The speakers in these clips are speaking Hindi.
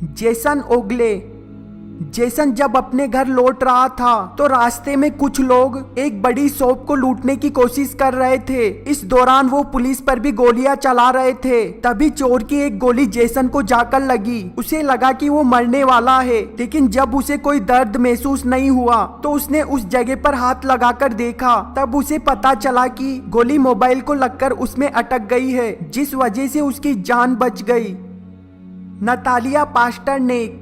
जेसन ओगले। जेसन जब अपने घर लौट रहा था तो रास्ते में कुछ लोग एक बड़ी शॉप को लूटने की कोशिश कर रहे थे। इस दौरान वो पुलिस पर भी गोलियां चला रहे थे। तभी चोर की एक गोली जेसन को जाकर लगी। उसे लगा कि वो मरने वाला है, लेकिन जब उसे कोई दर्द महसूस नहीं हुआ तो उसने उस जगह पर हाथ लगाकर देखा। तब उसे पता चला कि गोली मोबाइल को लगकर उसमें अटक गई है, जिस वजह से उसकी जान बच गई। नतालिया पास्टरनेक।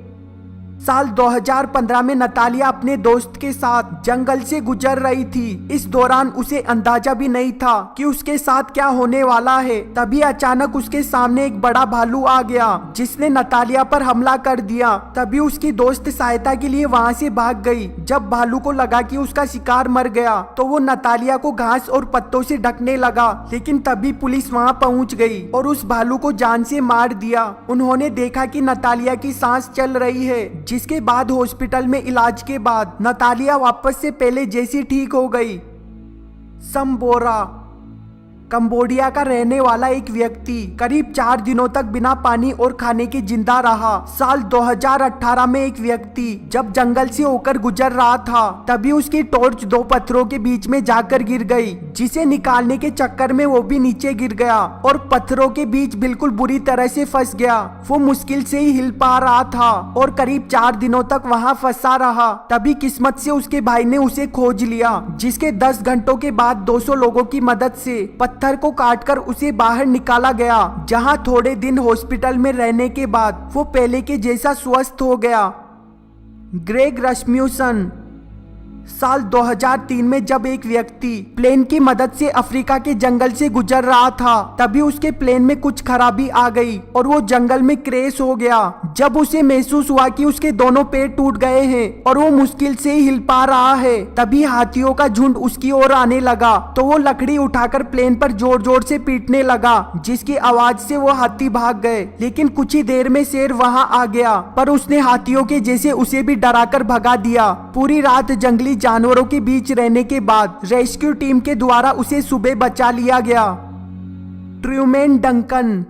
साल 2015 में नतालिया अपने दोस्त के साथ जंगल से गुजर रही थी। इस दौरान उसे अंदाजा भी नहीं था कि उसके साथ क्या होने वाला है। तभी अचानक उसके सामने एक बड़ा भालू आ गया, जिसने नतालिया पर हमला कर दिया। तभी उसकी दोस्त सहायता के लिए वहां से भाग गई। जब भालू को लगा कि उसका शिकार मर गया तो वो नतालिया को घास और पत्तों से ढकने लगा, लेकिन तभी पुलिस वहां पहुंच गई और उस भालू को जान से मार दिया। उन्होंने देखा कि नतालिया की सांस चल रही है, जिसके बाद हॉस्पिटल में इलाज के बाद नतालिया वापस से पहले जैसी ठीक हो गई। समबोरा। कंबोडिया का रहने वाला एक व्यक्ति करीब 4 दिनों तक बिना पानी और खाने के जिंदा रहा। साल 2018 में एक व्यक्ति जब जंगल से होकर गुजर रहा था तभी उसकी टॉर्च 2 पत्थरों के बीच में जाकर गिर गई, जिसे निकालने के चक्कर में वो भी नीचे गिर गया और पत्थरों के बीच बिल्कुल बुरी तरह से फंस गया। वो मुश्किल से ही हिल पा रहा था और करीब 4 दिनों तक वहाँ फंसा रहा। तभी किस्मत से उसके भाई ने उसे खोज लिया, जिसके 10 घंटों के बाद 200 लोगों की मदद से पत्थर को काटकर उसे बाहर निकाला गया, जहां थोड़े दिन हॉस्पिटल में रहने के बाद वो पहले के जैसा स्वस्थ हो गया। ग्रेग रस्म्यूसन। साल 2003 में जब एक व्यक्ति प्लेन की मदद से अफ्रीका के जंगल से गुजर रहा था तभी उसके प्लेन में कुछ खराबी आ गई और वो जंगल में क्रैश हो गया। जब उसे महसूस हुआ कि उसके दोनों पैर टूट गए हैं और वो मुश्किल से ही हिल पा रहा है, तभी हाथियों का झुंड उसकी ओर आने लगा तो वो लकड़ी उठाकर प्लेन पर जोर जोर से पीटने लगा, जिसकी आवाज से वो हाथी भाग गए। लेकिन कुछ ही देर में शेर वहां आ गया, पर उसने हाथियों के जैसे उसे भी डराकर भगा दिया। पूरी रात जंगली जानवरों के बीच रहने के बाद रेस्क्यू टीम के द्वारा उसे सुबह बचा लिया गया। Truman Duncan.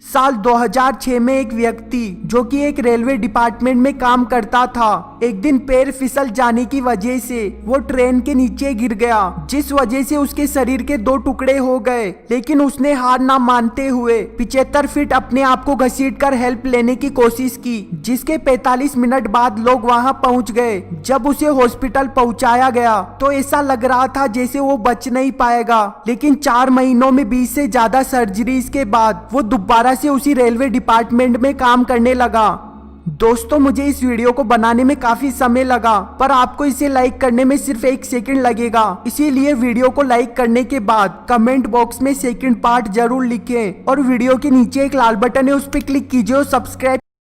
साल 2006 में एक व्यक्ति जो कि एक रेलवे डिपार्टमेंट में काम करता था, एक दिन पैर फिसल जाने की वजह से वो ट्रेन के नीचे गिर गया, जिस वजह से उसके शरीर के 2 टुकड़े हो गए। लेकिन उसने हार ना मानते हुए 75 फीट अपने आप को घसीटकर हेल्प लेने की कोशिश की, जिसके 45 मिनट बाद लोग वहां पहुंच गए। जब उसे हॉस्पिटल पहुंचाया गया तो ऐसा लग रहा था जैसे वो बच नहीं पाएगा, लेकिन 4 महीनों में 20 से ज्यादा सर्जरीज के बाद वो दोबारा से उसी रेलवे डिपार्टमेंट में काम करने लगा। दोस्तों, मुझे इस वीडियो को बनाने में काफी समय लगा, पर आपको इसे लाइक करने में सिर्फ 1 सेकंड लगेगा। इसीलिए वीडियो को लाइक करने के बाद कमेंट बॉक्स में सेकंड पार्ट जरूर लिखें और वीडियो के नीचे एक लाल बटन है, उस पर क्लिक कीजिए और सब्सक्राइब